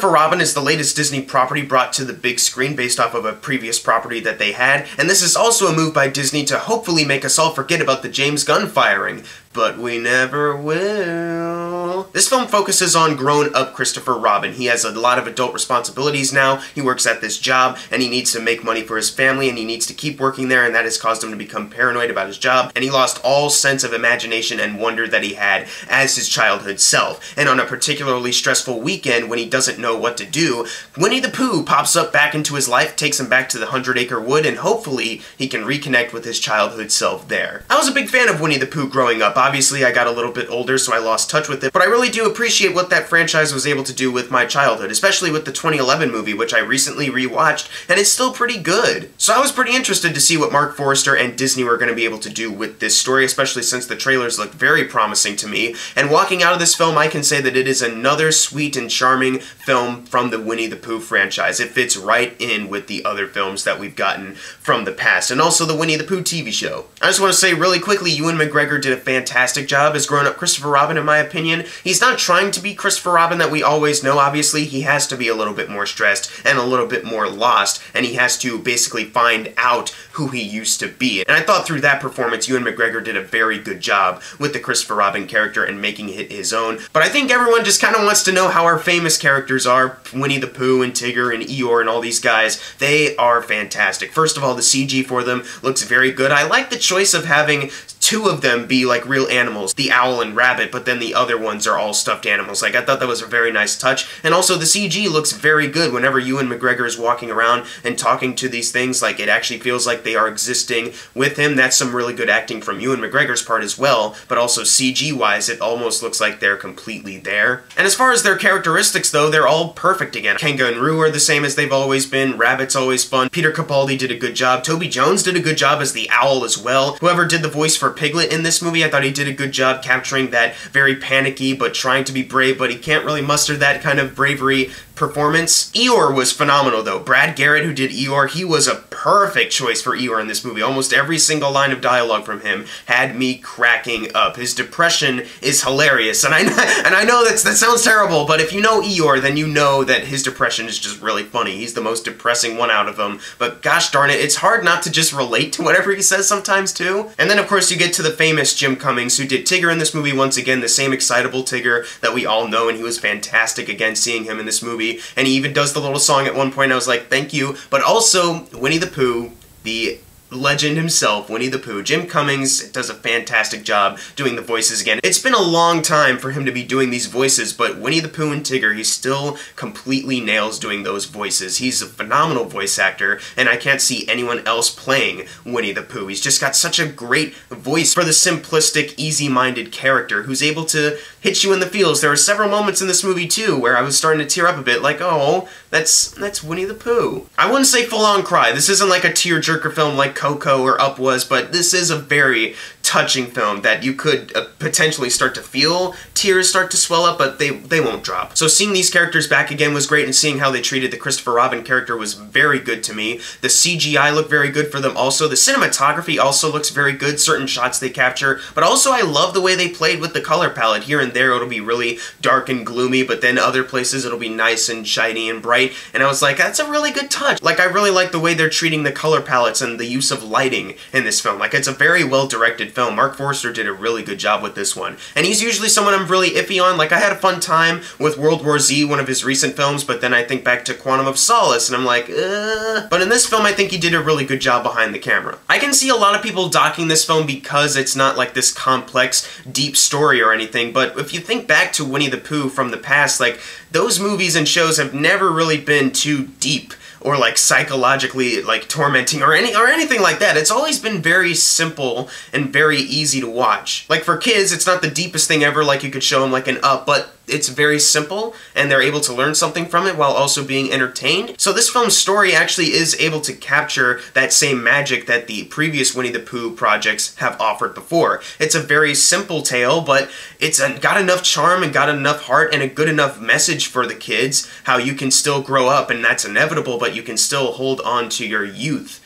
Christopher Robin is the latest Disney property brought to the big screen based off of a previous property that they had, and this is also a move by Disney to hopefully make us all forget about the James Gunn firing. But we never will. This film focuses on grown-up Christopher Robin. He has a lot of adult responsibilities now, he works at this job, and he needs to make money for his family, and he needs to keep working there, and that has caused him to become paranoid about his job, and he lost all sense of imagination and wonder that he had as his childhood self. And on a particularly stressful weekend, when he doesn't know what to do, Winnie the Pooh pops up back into his life, takes him back to the 100-acre wood, and hopefully he can reconnect with his childhood self there. I was a big fan of Winnie the Pooh growing up. Obviously, I got a little bit older, so I lost touch with it, but I really do appreciate what that franchise was able to do with my childhood, especially with the 2011 movie, which I recently rewatched, and it's still pretty good. So I was pretty interested to see what Mark Forrester and Disney were going to be able to do with this story, especially since the trailers looked very promising to me, and walking out of this film, I can say that it is another sweet and charming film from the Winnie the Pooh franchise. It fits right in with the other films that we've gotten from the past, and also the Winnie the Pooh TV show. I just want to say really quickly, Ewan McGregor did a fantastic job as grown-up Christopher Robin, in my opinion. He's not trying to be Christopher Robin that we always know, obviously. He has to be a little bit more stressed and a little bit more lost, and he has to basically find out who he used to be. And I thought through that performance, Ewan McGregor did a very good job with the Christopher Robin character and making it his own. But I think everyone just kind of wants to know how our famous characters are. Winnie the Pooh and Tigger and Eeyore and all these guys, they are fantastic. First of all, the CG for them looks very good. I like the choice of having two of them be like real animals, the owl and rabbit, but then the other ones are all stuffed animals. Like, I thought that was a very nice touch. And also the CG looks very good whenever Ewan McGregor is walking around and talking to these things. Like, it actually feels like they are existing with him. That's some really good acting from Ewan McGregor's part as well, but also CG-wise, it almost looks like they're completely there. And as far as their characteristics, though, they're all perfect again. Kanga and Roo are the same as they've always been. Rabbit's always fun. Peter Capaldi did a good job. Toby Jones did a good job as the owl as well. Whoever did the voice for Piglet in this movie, I thought he did a good job capturing that very panicky but trying to be brave, but he can't really muster that kind of bravery performance. Eeyore was phenomenal though. Brad Garrett, who did Eeyore, he was a perfect choice for Eeyore in this movie. Almost every single line of dialogue from him had me cracking up. His depression is hilarious, and I know that sounds terrible, but if you know Eeyore, then you know that his depression is just really funny. He's the most depressing one out of them, but gosh darn it, it's hard not to just relate to whatever he says sometimes too. And then of course you get to the famous Jim Cummings, who did Tigger in this movie once again, the same excitable Tigger that we all know, and he was fantastic again seeing him in this movie. And he even does the little song at one point, and I was like, thank you. But also, Winnie the Pooh, the legend himself, Winnie the Pooh. Jim Cummings does a fantastic job doing the voices again. It's been a long time for him to be doing these voices, but Winnie the Pooh and Tigger, he still completely nails doing those voices. He's a phenomenal voice actor, and I can't see anyone else playing Winnie the Pooh. He's just got such a great voice for the simplistic, easy-minded character who's able to hit you in the feels. There are several moments in this movie, too, where I was starting to tear up a bit, like, oh, that's Winnie the Pooh. I wouldn't say full-on cry. This isn't like a tear-jerker film like Coco or Up was, but this is a very touching film that you could potentially start to feel tears start to swell up, but they won't drop. So seeing these characters back again was great, and seeing how they treated the Christopher Robin character was very good to me. The CGI looked very good for them also. The cinematography also looks very good, certain shots they capture, but also I love the way they played with the color palette. Here and there it'll be really dark and gloomy, but then other places it'll be nice and shiny and bright, and I was like, that's a really good touch. Like, I really like the way they're treating the color palettes and the use of lighting in this film. Like, it's a very well-directed film. Mark Forrester did a really good job with this one. And he's usually someone I'm really iffy on. Like, I had a fun time with World War Z, one of his recent films, but then I think back to Quantum of Solace, and I'm like, But in this film, I think he did a really good job behind the camera. I can see a lot of people docking this film because it's not like this complex, deep story or anything, but if you think back to Winnie the Pooh from the past, like, those movies and shows have never really been too deep or like psychologically like tormenting or anything like that. It's always been very simple and very easy to watch. Like, for kids, it's not the deepest thing ever, like you could show them like an Up, but it's very simple, and they're able to learn something from it while also being entertained. So this film's story actually is able to capture that same magic that the previous Winnie the Pooh projects have offered before. It's a very simple tale, but it's got enough charm and got enough heart and a good enough message for the kids, how you can still grow up, and that's inevitable, but you can still hold on to your youth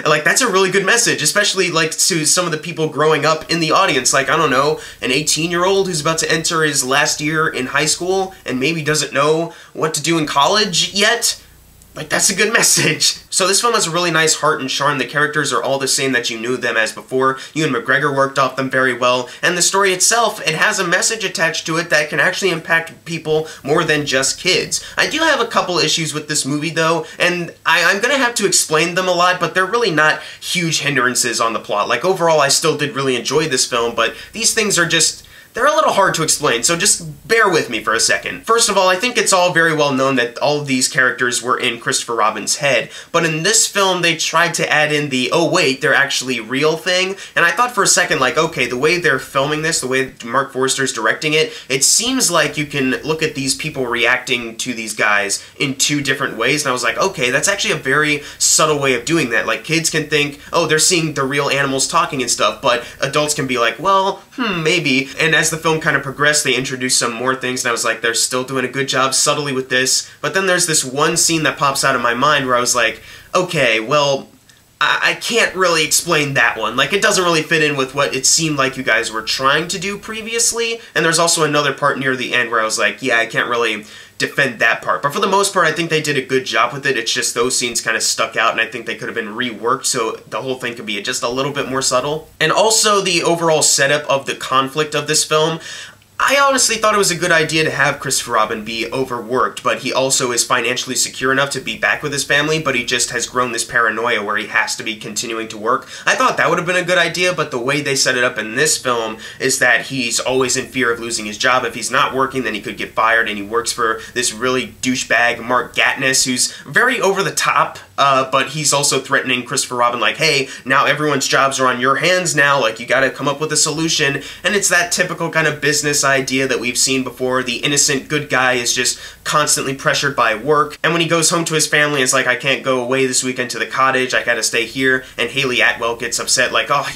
Like, that's a really good message, especially, like, to some of the people growing up in the audience. Like, I don't know, an 18-year-old who's about to enter his last year in high school and maybe doesn't know what to do in college yet. Like, that's a good message. So this film has a really nice heart and charm. The characters are all the same that you knew them as before. Ewan McGregor worked off them very well. And the story itself, it has a message attached to it that can actually impact people more than just kids. I do have a couple issues with this movie, though, and I'm gonna have to explain them a lot, but they're really not huge hindrances on the plot. Like, overall, I still did really enjoy this film, but these things are just... they're a little hard to explain, so just bear with me for a second. First of all, I think it's all very well known that all of these characters were in Christopher Robin's head, but in this film they tried to add in the, oh wait, they're actually real thing, and I thought for a second, like, okay, the way they're filming this, the way Mark Forster's directing it, it seems like you can look at these people reacting to these guys in two different ways, and I was like, okay, that's actually a very subtle way of doing that. Like, kids can think, oh, they're seeing the real animals talking and stuff, but adults can be like, well, maybe, and as the film kind of progressed, they introduced some more things, and I was like, they're still doing a good job subtly with this. But then there's this one scene that pops out of my mind where I was like, okay, well, I can't really explain that one. Like, it doesn't really fit in with what it seemed like you guys were trying to do previously. And there's also another part near the end where I was like, yeah, I can't really defend that part. But for the most part, I think they did a good job with it. It's just those scenes kind of stuck out, and I think they could have been reworked so the whole thing could be just a little bit more subtle. And also the overall setup of the conflict of this film, I honestly thought it was a good idea to have Christopher Robin be overworked, but he also is financially secure enough to be back with his family, but he just has grown this paranoia where he has to be continuing to work. I thought that would have been a good idea, but the way they set it up in this film is that he's always in fear of losing his job. If he's not working, then he could get fired, and he works for this really douchebag Mark Gatiss, who's very over the top, but he's also threatening Christopher Robin like, hey, now everyone's jobs are on your hands now, like, you gotta come up with a solution, and it's that typical kind of business idea that we've seen before. The innocent good guy is just constantly pressured by work, and when he goes home to his family, it's like, I can't go away this weekend to the cottage, I gotta stay here, and Haley Atwell gets upset like, oh,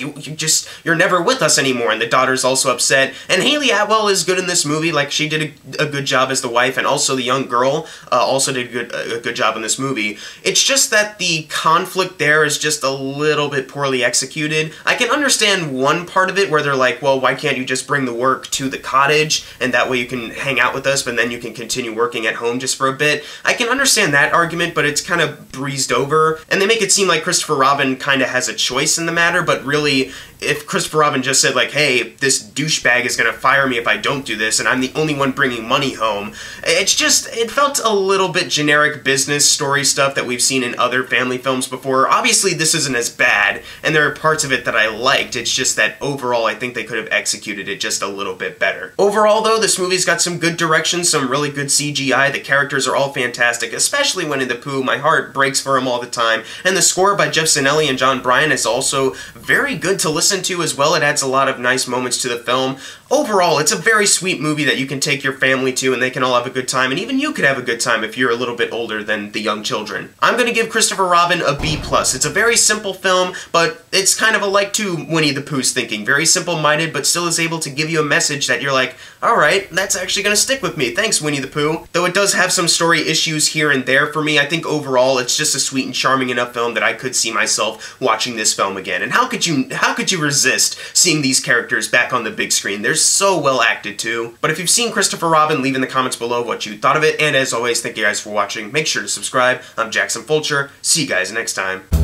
you're never with us anymore, and the daughter's also upset, and Haley Atwell is good in this movie. Like, she did a good job as the wife, and also the young girl also did a good job in this movie. It's just that the conflict there is just a little bit poorly executed. I can understand one part of it where they're like, well, why can't you just bring the work to the cottage, and that way you can hang out with us, but then you can continue working at home just for a bit. I can understand that argument, but it's kind of breezed over, and they make it seem like Christopher Robin kind of has a choice in the matter, but really, if Christopher Robin just said like, hey, this douchebag is gonna fire me if I don't do this, and I'm the only one bringing money home, it's just, it felt a little bit generic business story stuff that we've seen in other family films before. Obviously, this isn't as bad, and there are parts of it that I liked. It's just that overall, I think they could have executed it just a little bit better. Overall, though, this movie's got some good direction, some really good CGI. The characters are all fantastic, especially Winnie the Pooh. My heart breaks for him all the time. And the score by Jeff Sinelli and John Bryan is also very good to listen to as well. It adds a lot of nice moments to the film. Overall, it's a very sweet movie that you can take your family to and they can all have a good time, and even you could have a good time if you're a little bit older than the young children. I'm gonna give Christopher Robin a B+. It's a very simple film, but it's kind of alike to Winnie the Pooh's thinking. Very simple-minded, but still is able to give you a message that you're like, alright, that's actually gonna stick with me. Thanks, Winnie the Pooh. Though it does have some story issues here and there for me, I think overall it's just a sweet and charming enough film that I could see myself watching this film again. And how could you resist seeing these characters back on the big screen? They're so well acted too. But if you've seen Christopher Robin, leave in the comments below what you thought of it, and as always, thank you guys for watching. Make sure to subscribe. I'm Jackson Fulcher. See you guys next time.